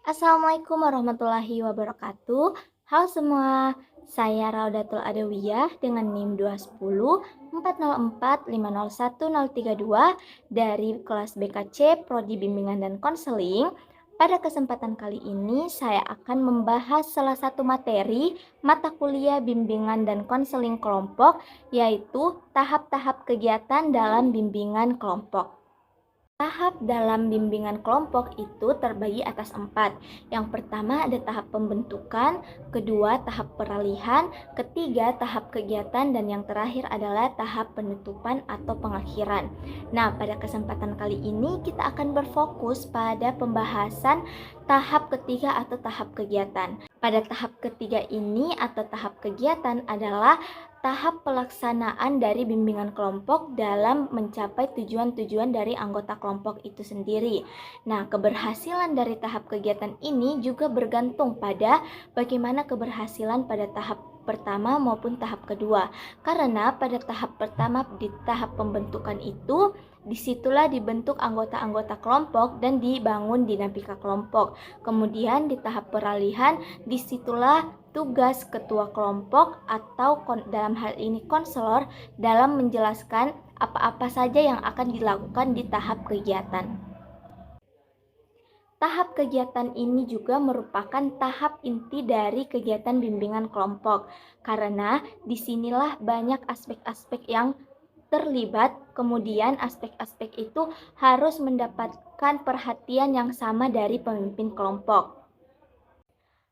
Assalamualaikum warahmatullahi wabarakatuh. Halo semua, saya Raudatul Adawiyah dengan NIM 21040450132 dari kelas BKC Prodi Bimbingan dan Konseling. Pada kesempatan kali ini saya akan membahas salah satu materi mata kuliah bimbingan dan konseling kelompok, yaitu tahap-tahap kegiatan dalam bimbingan kelompok. Tahap dalam bimbingan kelompok itu terbagi atas 4. Yang pertama ada tahap pembentukan, kedua tahap peralihan, ketiga tahap kegiatan, dan yang terakhir adalah tahap penutupan atau pengakhiran. Nah, pada kesempatan kali ini kita akan berfokus pada pembahasan tahap ketiga atau tahap kegiatan. Pada tahap ketiga ini atau tahap kegiatan adalah tahap pelaksanaan dari bimbingan kelompok dalam mencapai tujuan-tujuan dari anggota kelompok itu sendiri. Nah, keberhasilan dari tahap kegiatan ini juga bergantung pada bagaimana keberhasilan pada tahap pertama maupun tahap kedua. Karena pada tahap pertama di tahap pembentukan itu, disitulah dibentuk anggota-anggota kelompok dan dibangun dinamika kelompok. Kemudian di tahap peralihan, disitulah tugas ketua kelompok atau dalam hal ini konselor dalam menjelaskan apa-apa saja yang akan dilakukan di tahap kegiatan. Tahap kegiatan ini juga merupakan tahap inti dari kegiatan bimbingan kelompok, karena disinilah banyak aspek-aspek yang terlibat, kemudian aspek-aspek itu harus mendapatkan perhatian yang sama dari pemimpin kelompok.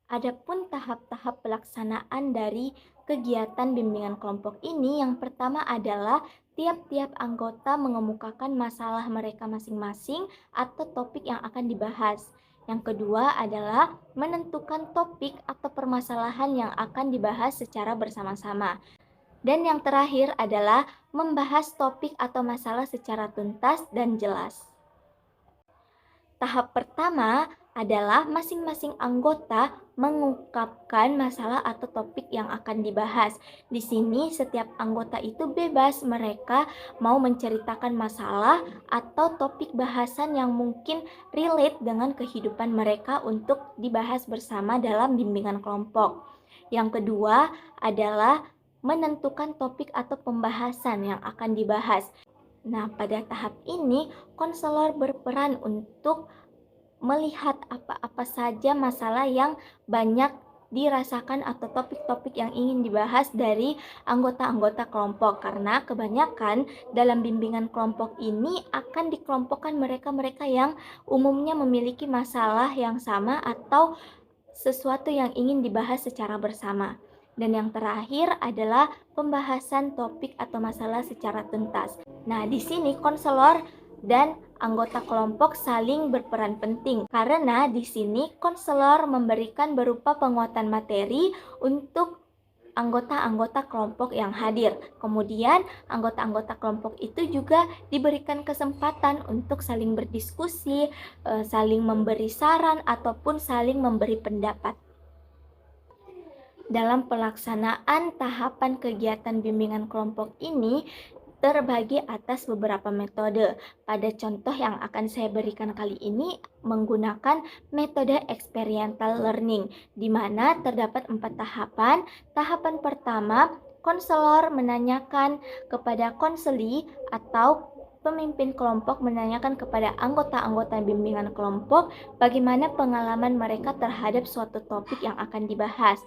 Adapun tahap-tahap pelaksanaan dari kegiatan bimbingan kelompok ini, yang pertama adalah tiap-tiap anggota mengemukakan masalah mereka masing-masing atau topik yang akan dibahas. Yang kedua adalah menentukan topik atau permasalahan yang akan dibahas secara bersama-sama. Dan yang terakhir adalah membahas topik atau masalah secara tuntas dan jelas. Tahap pertama adalah masing-masing anggota mengungkapkan masalah atau topik yang akan dibahas. Di sini setiap anggota itu bebas, mereka mau menceritakan masalah atau topik bahasan yang mungkin relate dengan kehidupan mereka untuk dibahas bersama dalam bimbingan kelompok. Yang kedua adalah menentukan topik atau pembahasan yang akan dibahas. Nah, pada tahap ini, konselor berperan untuk melihat apa-apa saja masalah yang banyak dirasakan atau topik-topik yang ingin dibahas dari anggota-anggota kelompok, karena kebanyakan dalam bimbingan kelompok ini akan dikelompokkan mereka-mereka yang umumnya memiliki masalah yang sama atau sesuatu yang ingin dibahas secara bersama. Dan yang terakhir adalah pembahasan topik atau masalah secara tuntas. Nah, di sini konselor dan anggota kelompok saling berperan penting karena di sini konselor memberikan berupa penguatan materi untuk anggota-anggota kelompok yang hadir. Kemudian anggota-anggota kelompok itu juga diberikan kesempatan untuk saling berdiskusi, saling memberi saran ataupun saling memberi pendapat. Dalam pelaksanaan tahapan kegiatan bimbingan kelompok ini terbagi atas beberapa metode. Pada contoh yang akan saya berikan kali ini menggunakan metode experiential learning, di mana terdapat 4 tahapan. Tahapan pertama, konselor menanyakan kepada konseli atau pemimpin kelompok menanyakan kepada anggota-anggota bimbingan kelompok bagaimana pengalaman mereka terhadap suatu topik yang akan dibahas.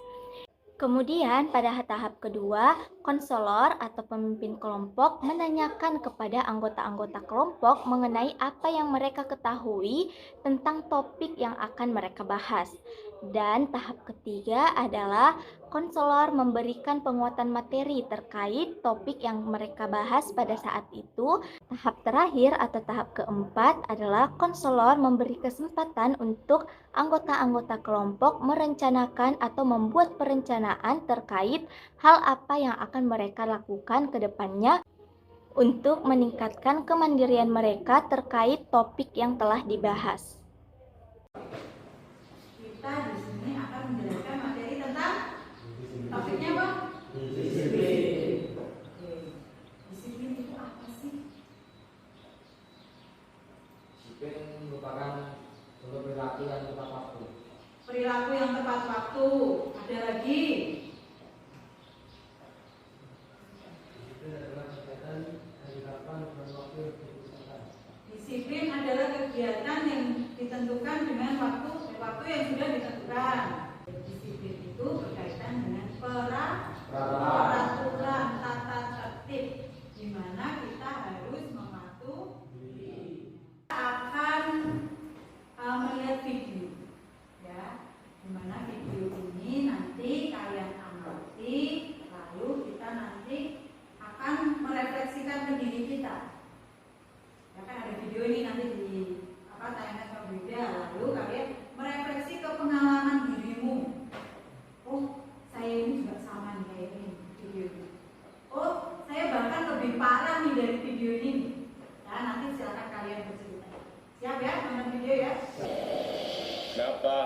Kemudian pada tahap kedua, konselor atau pemimpin kelompok menanyakan kepada anggota-anggota kelompok mengenai apa yang mereka ketahui tentang topik yang akan mereka bahas. Dan tahap ketiga adalah konselor memberikan penguatan materi terkait topik yang mereka bahas pada saat itu. Tahap terakhir atau tahap keempat adalah konselor memberi kesempatan untuk anggota-anggota kelompok merencanakan atau membuat perencanaan terkait hal apa yang akan mereka lakukan ke depannya untuk meningkatkan kemandirian mereka terkait topik yang telah dibahas. Kita di sini akan menjelaskan materi tentang topiknya, Bang. Disiplin. Disiplin itu apa sih? Disiplin merupakan suatu perilaku yang kita Perilaku yang tepat waktu. Ada lagi. Disiplin adalah kegiatan yang ditentukan dengan waktu yang sudah ditentukan. Disiplin itu berkaitan dengan peraturan tata tertib, di mana kita harus mematuhi. Akan melihat video, ya, di mana video ini nanti kalian amati, lalu kita nanti akan merefleksikan ke diri kita. Ya kan ada video ini nanti di tayangan berbeda, lalu kalian merefleksi ke pengalaman dirimu. Oh, saya ini juga sama nih kayak ini video ini. Oh, saya bahkan lebih parah nih dari video ini. Ya, nanti silakan kalian bercerita. Siap ya, nonton video ya. Kenapa?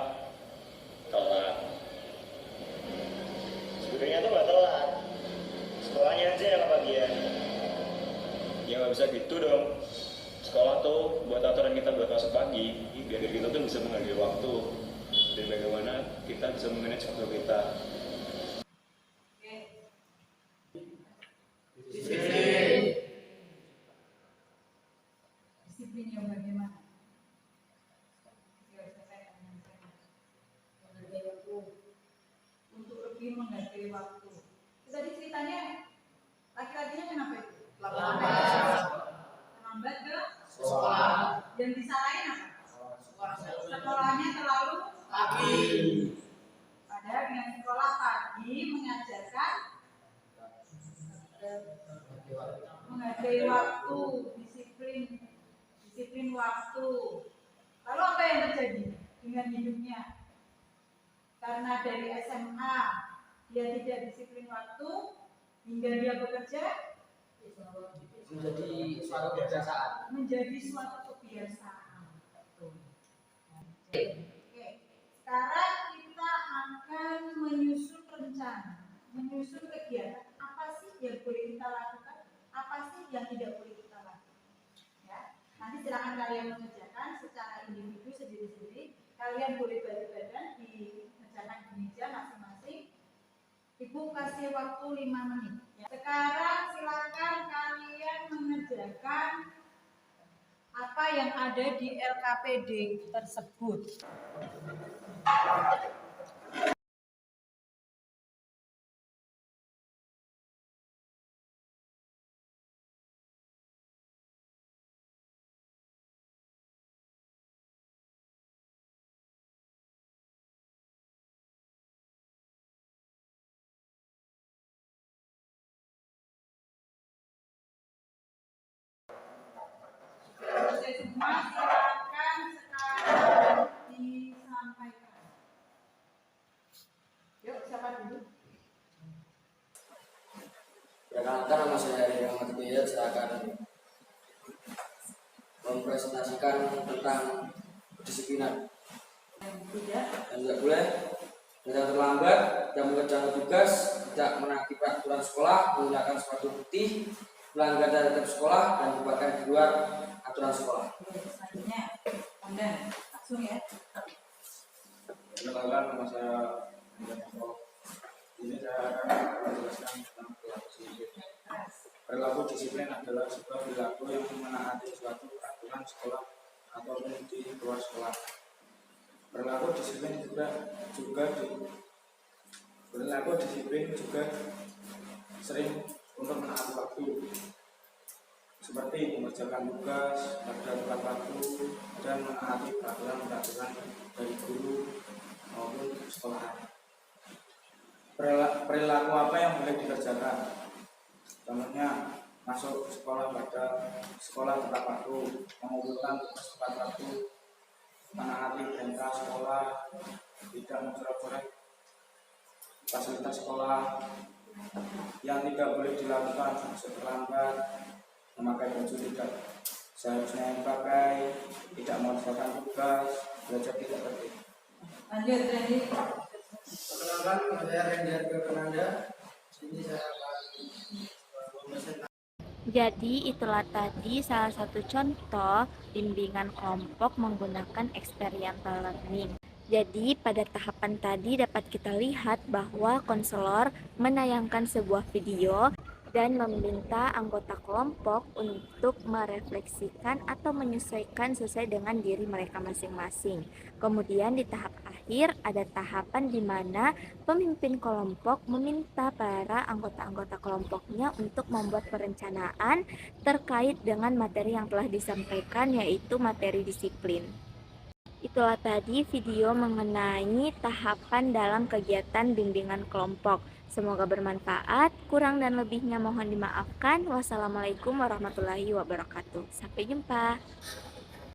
Telat. Sebenarnya tuh gak telat. Sekolahnya aja yang kebagian. Ya gak bisa gitu dong. Sekolah tuh buat aturan kita buat masuk pagi, biar kita tuh bisa menghargai waktu dan bagaimana kita bisa memanage waktu kita. Disiplin yang bagaimana? Untuk lebih menghargai waktu. Tadi ceritanya laki-lakinya kenapa itu? Terlambat ke sekolah. Yang disalahin apa? Sekolahnya terlalu pagi. Padahal dengan sekolah pagi mengajarkan menghargai waktu, disiplin waktu. Lalu apa yang terjadi dengan hidupnya? Karena dari SMA dia tidak disiplin waktu hingga dia bekerja menjadi suatu kebiasaan. Oke. Sekarang kita akan menyusun rencana, menyusun kegiatan. Apa sih yang boleh kita lakukan? Apa sih yang tidak boleh kita lakukan? Ya, nanti silakan kalian mengerjakan secara individu sendiri-sendiri. Kalian boleh balik badan dikerjakan di meja masing-masing. Ibu kasih waktu 5 menit. Ya. Sekarang silakan kalian mengerjakan apa yang ada di LKPD tersebut. Semua silakan sekarang disampaikan. Yuk, siapa dulu? Perkenalkan, nama saya Heri Rahmat Hidayat. Saya akan mempresentasikan tentang kedisiplinan. Dan tidak boleh datang terlambat, tidak mengerjakan tugas, tidak menaati peraturan sekolah, menggunakan sepatu putih, melanggar terhadap sekolah, dan bubarkan di luar aturan sekolah. Selanjutnya, Anda langsung ya. Perkenalkan, nama saya ini saya akan menjelaskan tentang perilaku disiplin. Perilaku disiplin adalah sebuah perilaku yang menaati suatu peraturan sekolah ataupun di luar sekolah. Perilaku disiplin juga sering untuk menaati waktu, seperti mengerjakan tugas pada tepat waktu dan menaati peraturan dari guru maupun sekolahan. Perilaku apa yang boleh dikerjakan? Contohnya, masuk sekolah pada sekolah tepat waktu, mengumpulkan tugas tepat waktu, menaati perintah sekolah, tidak mencoret-coret fasilitas sekolah. Yang tidak boleh dilakukan terlambat, memakai baju tidak seharusnya dipakai, tidak mengerjakan tugas, belajar tidak tertib. Lanjut, Randy. Perkenalkan, nama saya Randy Harga Penanda. Ini saya akan mempresentasikan. Jadi itulah tadi salah satu contoh bimbingan kelompok menggunakan experiential learning. Jadi, pada tahapan tadi dapat kita lihat bahwa konselor menayangkan sebuah video dan meminta anggota kelompok untuk merefleksikan atau menyesuaikan sesuai dengan diri mereka masing-masing. Kemudian di tahap akhir ada tahapan di mana pemimpin kelompok meminta para anggota-anggota kelompoknya untuk membuat perencanaan terkait dengan materi yang telah disampaikan, yaitu materi disiplin. Itulah tadi video mengenai tahapan dalam kegiatan bimbingan kelompok. Semoga bermanfaat, kurang dan lebihnya mohon dimaafkan. Wassalamualaikum warahmatullahi wabarakatuh. Sampai jumpa.